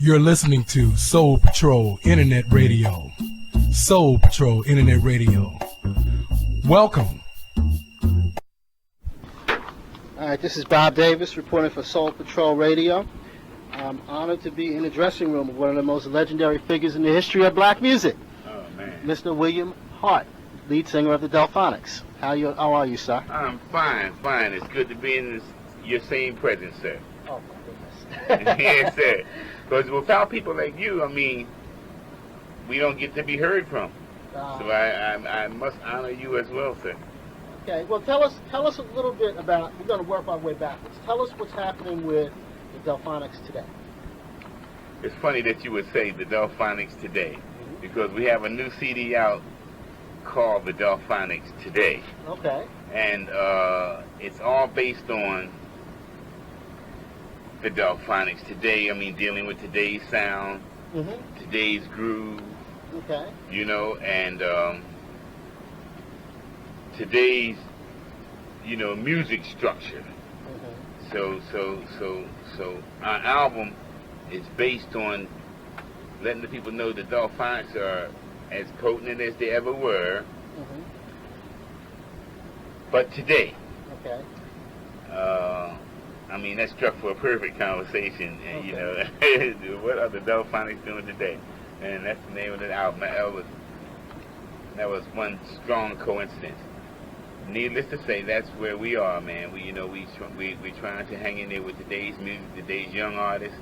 You're listening to Soul Patrol Internet Radio. Soul Patrol Internet Radio. Welcome. All right, this is Bob Davis reporting for Soul Patrol Radio. I'm honored to be in the dressing room of one of the most legendary figures in the history of black music. Oh, man. Mr. William Hart, lead singer of the Delfonics. How are you, sir? I'm fine. It's good to be in your same presence, sir. Oh, my goodness. Yes, sir. Because without people like you, I mean, we don't get to be heard from. So I must honor you as well, sir. Okay, well, tell us a little bit about, we're going to work our way backwards. Tell us what's happening with the Delfonics today. It's funny that you would say the Delfonics Today, because we have a new CD out called the Delfonics Today. Okay. And it's all based on the Delfonics today. I mean, dealing with today's sound, today's groove. Okay. You know, and today's, music structure. So our album is based on letting the people know the Delfonics are as potent as they ever were. But today. Okay. I mean, that struck for a perfect conversation. And, what are the Delfonics doing today? And that's the name of the album. That was one strong coincidence. Needless to say, that's where we are, man. We trying to hang in there with today's music, today's young artists.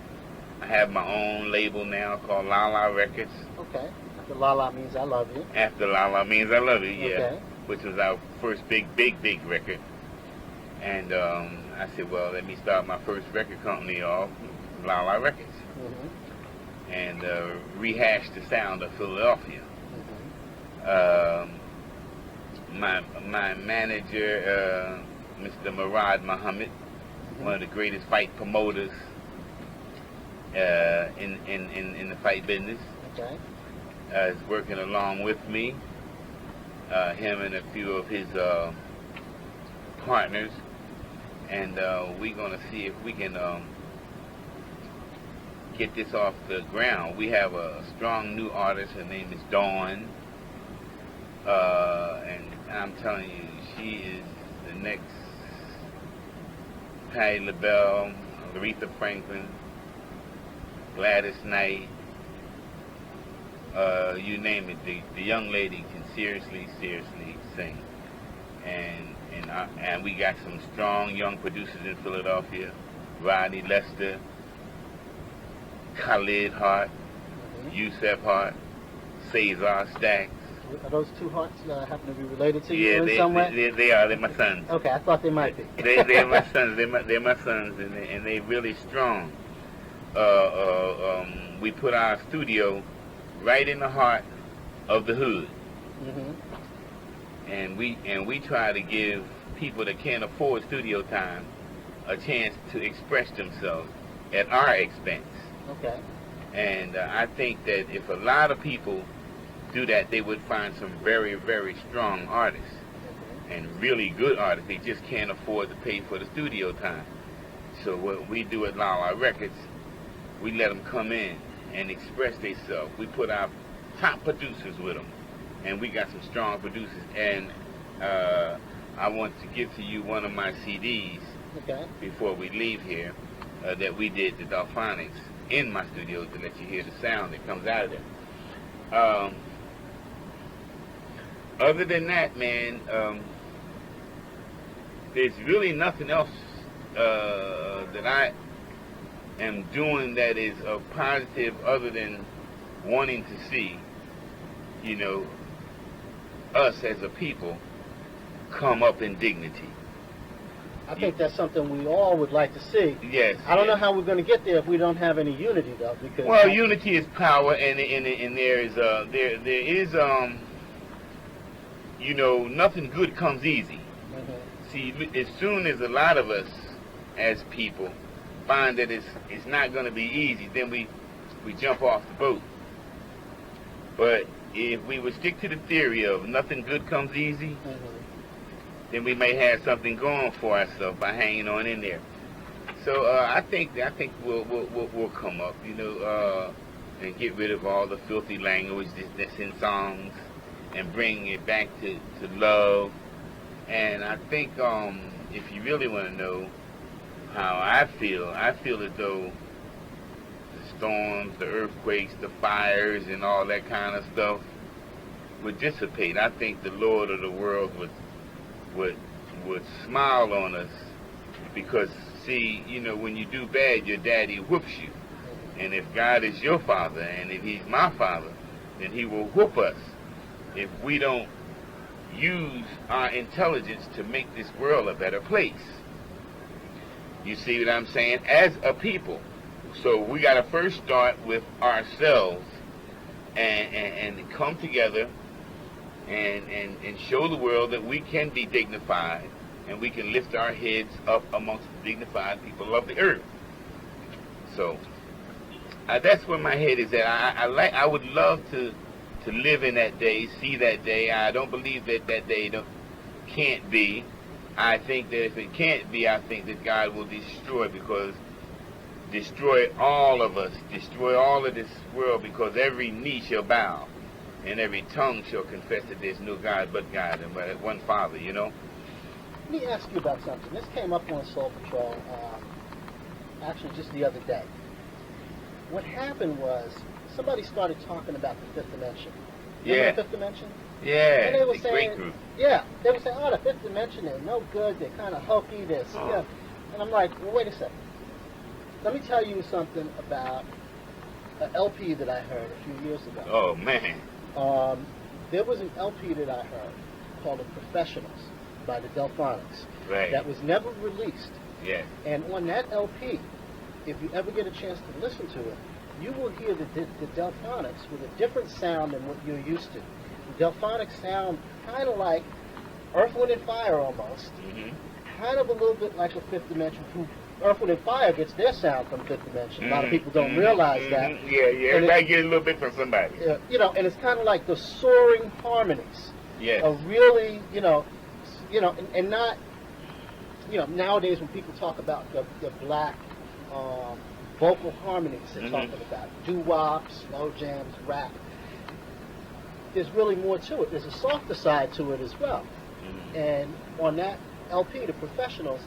I have my own label now called La La Records. Okay. After La La Means I Love You. After La La Means I Love You, yeah. Okay. Which was our first big record. And I said, well, let me start my first record company off, La La Records. And rehash the sound of Philadelphia. My manager, Mr. Murad Muhammad, one of the greatest fight promoters in the fight business, is working along with me. Him and a few of his partners, and we're gonna see if we can get this off the ground. We have a strong new artist. Her name is Dawn, and I'm telling you, she is the next Patti LaBelle, Aretha Franklin, Gladys Knight, you name it. The young lady can seriously sing, and we got some strong young producers in Philadelphia: Rodney Lester, Khalid Hart, Yusef Hart, Cesar Stacks. Are those two Harts happen to be related to you in some way? They are. They're my sons. Okay, I thought they might be. They're my sons. They're my sons, and they're really strong. We put our studio right in the heart of the hood, and we try to give people that can't afford studio time a chance to express themselves at our expense. Okay. And I think that if a lot of people do that, they would find some very, very strong artists and really good artists. They just can't afford to pay for the studio time. So what we do at La La Records, we let them come in and express themselves. We put our top producers with them, and we got some strong producers. And I want to give to you one of my CDs before we leave here that we did the Delfonics in my studio to let you hear the sound that comes out of there. Other than that, man, there's really nothing else that I am doing that is positive other than wanting to see, us as a people come up in dignity. I think that's something we all would like to see. Yes. I don't know how we're going to get there if we don't have any unity, though. Because unity is power, and there is nothing good comes easy. See, as soon as a lot of us as people find that it's not going to be easy, then we jump off the boat. But if we would stick to the theory of nothing good comes easy, then we may have something going for ourselves by hanging on in there. So I think we'll come up, and get rid of all the filthy language that's in songs, and bring it back to love. And I think if you really want to know how I feel as though the storms, the earthquakes, the fires, and all that kind of stuff would dissipate. I think the Lord of the world would smile on us, because see, when you do bad, your daddy whoops you. And if God is your father, and if he's my father, then he will whoop us if we don't use our intelligence to make this world a better place. You see what I'm saying? As a people. So we got to first start with ourselves and come together and show the world that we can be dignified, and we can lift our heads up amongst the dignified people of the earth. So that's where my head is at. I would love to live in that day, see that day. I don't believe that day can't be. I think that if it can't be, I think that God will destroy all of us, destroy all of this world, because every knee shall bow and every tongue shall confess that there's no God but God, and but one Father, Let me ask you about something. This came up on Soul Patrol, actually just the other day. What happened was somebody started talking about the fifth dimension. Remember the fifth dimension? Yeah, and they were saying, great group. Yeah, they were saying, the fifth dimension, they're no good, they're kind of hokey, And I'm like, well, wait a second. Let me tell you something about an LP that I heard a few years ago. Oh, man. There was an LP that I heard called The Professionals by the Delfonics. Right. That was never released. Yeah. And on that LP, if you ever get a chance to listen to it, you will hear the Delfonics with a different sound than what you're used to. The Delfonics sound kind of like Earth, Wind, and Fire almost. Mm-hmm. Kind of a little bit like a Fifth Dimension. Earth, Wind, and Fire gets their sound from Fifth Dimension. A lot of people don't realize that. Yeah. Everybody gets a little bit from somebody. And it's kind of like the soaring harmonies. Yes. Are really, and not, nowadays when people talk about the black vocal harmonies, they're talking about doo-wop, slow jams, rap. There's really more to it. There's a softer side to it as well. Mm-hmm. And on that LP, The Professionals,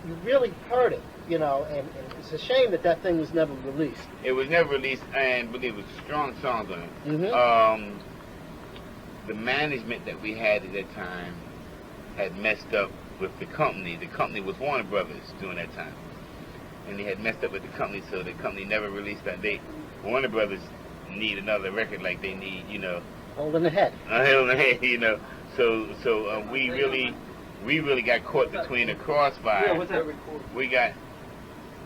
you really heard it, and it's a shame that thing was never released. It was never released, and but it was strong songs on it. Mm-hmm. The management that we had at that time had messed up with the company. The company was Warner Brothers during that time. And they had messed up with the company, so the company never released that. Warner Brothers need another record like they need, Holding the head. Holding the head, So we really got caught between the crossfire. Yeah, what's that?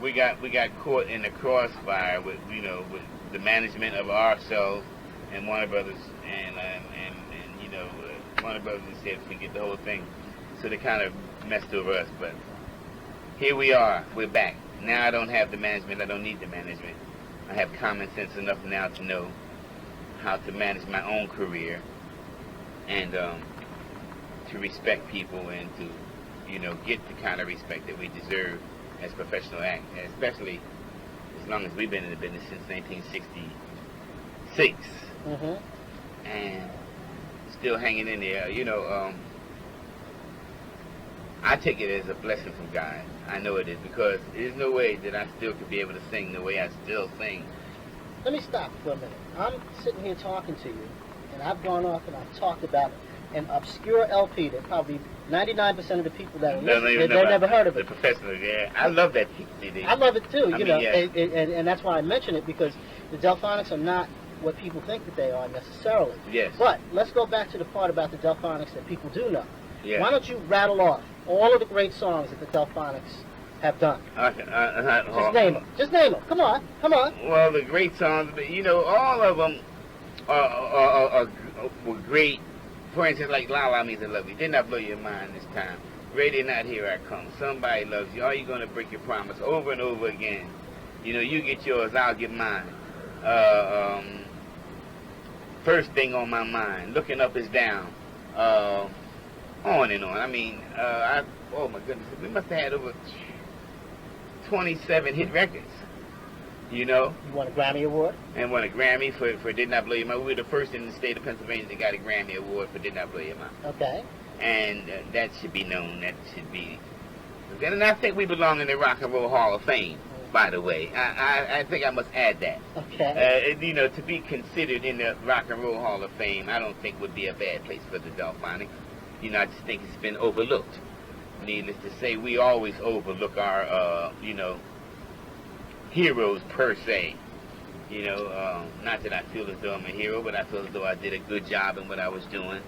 We got caught in the crossfire with with the management of ourselves and Warner Brothers, and Warner Brothers said forget the whole thing. So they kind of messed over us, but here we are. We're back. Now I don't have the management. I don't need the management. I have common sense enough now to know how to manage my own career and to respect people and to, get the kind of respect that we deserve as professional acts, especially as long as we've been in the business since 1966. Mm-hmm. And still hanging in there. I take it as a blessing from God. I know it is, because there's no way that I still could be able to sing the way I still sing. Let me stop for a minute. I'm sitting here talking to you, and I've gone off and I've talked about an obscure LP that probably 99% of the people that are listening, they've never heard of it. The Professionals, yeah. I love that CD. I love it too, Yeah. And that's why I mention it, because the Delfonics are not what people think that they are necessarily. Yes. But let's go back to the part about the Delfonics that people do know. Yeah. Why don't you rattle off all of the great songs that the Delfonics have done? Just name them. Just name them. Come on. Well, the great songs, all of them were great. For instance, like La La Means I Love You. Did not blow your mind this time. Ready or Not, Here I Come. Somebody Loves You. Are You Gonna Break Your Promise? Over and over again. You get yours, I'll get mine. First Thing on My Mind. Looking Up is Down. On and on. I mean, oh my goodness, we must have had over 27 hit records. You know? You won a Grammy Award? And won a Grammy for Did Not Blow Your Mind. We were the first in the state of Pennsylvania that got a Grammy Award for Did Not Blow Your Mind. Okay. And that should be known. That should be... And I think we belong in the Rock and Roll Hall of Fame, by the way. I think I must add that. Okay. You know, to be considered in the Rock and Roll Hall of Fame, I don't think would be a bad place for the Delfonics. You know, I just think it's been overlooked. Needless to say, we always overlook our, you know, heroes per se. You know, not that I feel as though I'm a hero, but I feel as though I did a good job in what I was doing,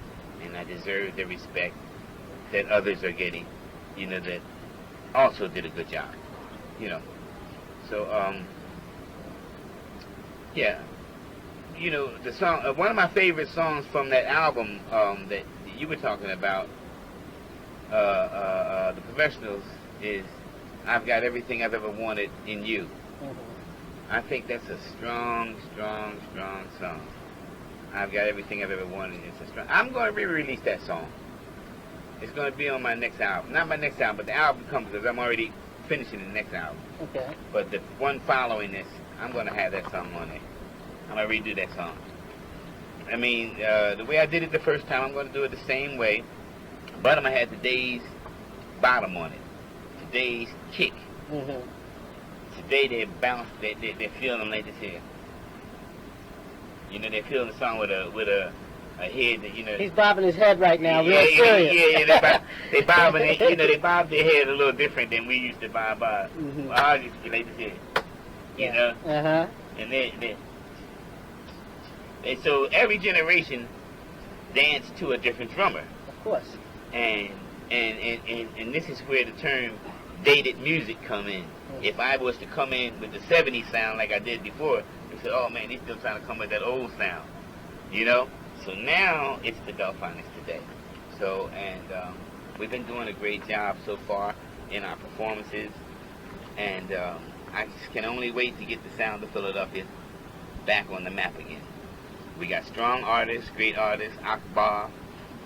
and I deserve the respect that others are getting, you know, that also did a good job, you know. So, yeah, you know, the song, one of my favorite songs from that album that you were talking about, The Professionals, is I've Got Everything I've Ever Wanted in You. I think that's a strong, strong, strong song. I've Got Everything I've Ever Wanted. It's a strong. I'm going to re-release that song. It's going to be on my next album. Not my next album, but the album comes because I'm already finishing the next album. Okay. But the one following this, I'm going to have that song on there. I'm going to redo that song. I mean, the way I did it the first time, I'm going to do it the same way. But I'm going to have today's bottom on it. Today's kick. Mm-hmm. Today they bounce, they're feeling them like this here. You know, they're feeling the song with a head that, you know. He's bobbing his head right now, real serious. Yeah, they bobbing it, you know, they bob their head a little different than we used to bob. Mm-hmm. Well, I used to be like this here. You know? Uh-huh. And so every generation danced to a different drummer. Of course. And this is where the term dated music come in. If I was to come in with the 70s sound like I did before, they said, oh man, he's still trying to come with that old sound, you know? So now it's the Delfonics Today. So, and we've been doing a great job so far in our performances, and I just can only wait to get the sound of Philadelphia back on the map again. We got strong artists, great artists, Akbar,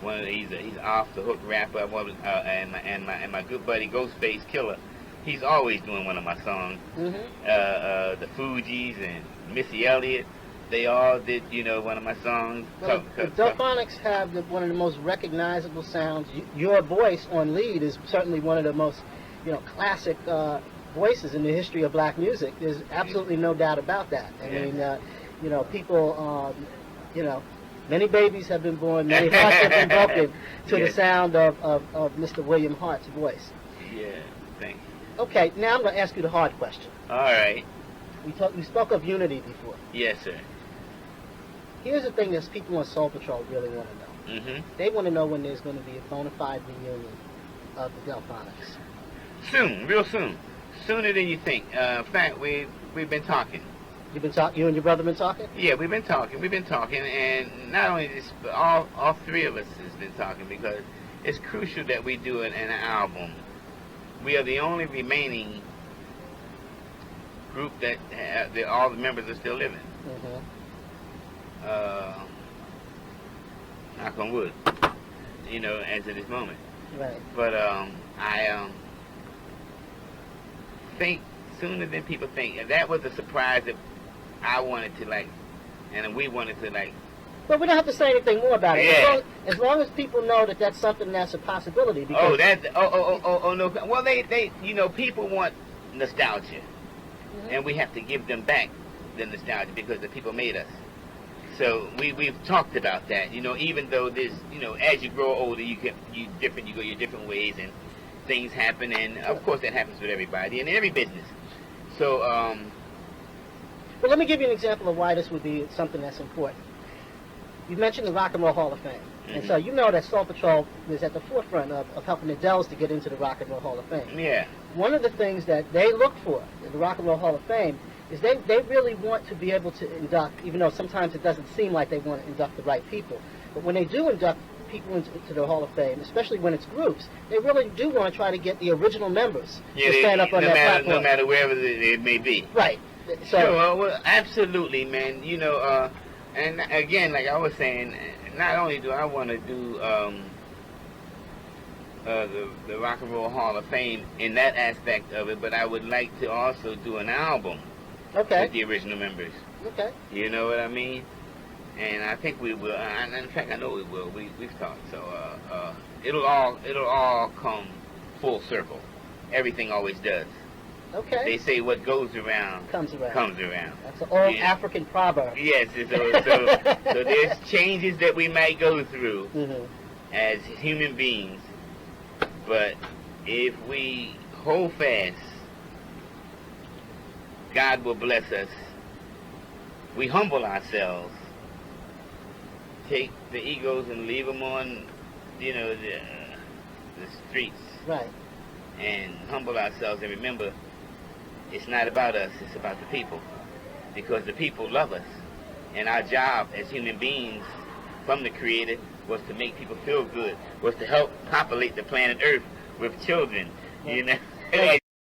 he's off the hook rapper, and my good buddy Ghostface Killer. He's always doing one of my songs. Mm-hmm. The Fugees and Missy Elliott, they all did, you know, one of my songs. Well, the Delfonics have one of the most recognizable sounds. Your voice on lead is certainly one of the most, you know, classic voices in the history of black music. There's absolutely no doubt about that. I mean, you know, people, you know, many babies have been born, many hearts have been broken to the sound of Mr. William Hart's voice. Yeah, thank you. Okay, now I'm going to ask you the hard question. All right. We spoke of unity before. Yes, sir. Here's the thing that people on Soul Patrol really want to know. Mm-hmm. They want to know when there's going to be a bona fide reunion of the Delfonics. Soon, real soon. Sooner than you think. In fact, we've been talking. You've been talking. You and your brother been talking. Yeah, we've been talking, and not only this, but all three of us has been talking, because it's crucial that we do an album. We are the only remaining group that all the members are still living. Mm-hmm. Knock on wood. You know, as of this moment. Right. But I think sooner than people think. And that was a surprise that I wanted to like, and we wanted to like. Well, we don't have to say anything more about it. Yeah. As long as people know that that's something that's a possibility. Because No. Well, they you know, people want nostalgia, and we have to give them back the nostalgia because the people made us. So we've talked about that. You know, even though there's, you know, as you grow older, you go your different ways, and things happen, and of course that happens with everybody and in every business. So well, let me give you an example of why this would be something that's important. You mentioned the Rock and Roll Hall of Fame. Mm-hmm. And so you know that Soul Patrol is at the forefront of helping the Dells to get into the Rock and Roll Hall of Fame. Yeah. One of the things that they look for in the Rock and Roll Hall of Fame is they really want to be able to induct, even though sometimes it doesn't seem like they want to induct the right people. But when they do induct people into the Hall of Fame, especially when it's groups, they really do want to try to get the original members to stand up on that platform. No matter wherever it may be. Right. So, sure, well, absolutely, man. You know, and again, like I was saying, not only do I want to do the Rock and Roll Hall of Fame in that aspect of it, but I would like to also do an album Okay. with the original members. Okay. You know what I mean? And I think we will. And in fact, I know we will. We've talked. So it'll all come full circle. Everything always does. Okay. They say what goes around Comes around. comes around. That's an old Yeah. African proverb. Yes. So there's changes that we might go through Mhm. as human beings, but if we hold fast, God will bless us. We humble ourselves, take the egos and leave them on, the streets, Right. and humble ourselves and remember, it's not about us, it's about the people, because the people love us, and our job as human beings from the Creator was to make people feel good, was to help populate the planet Earth with children, Right.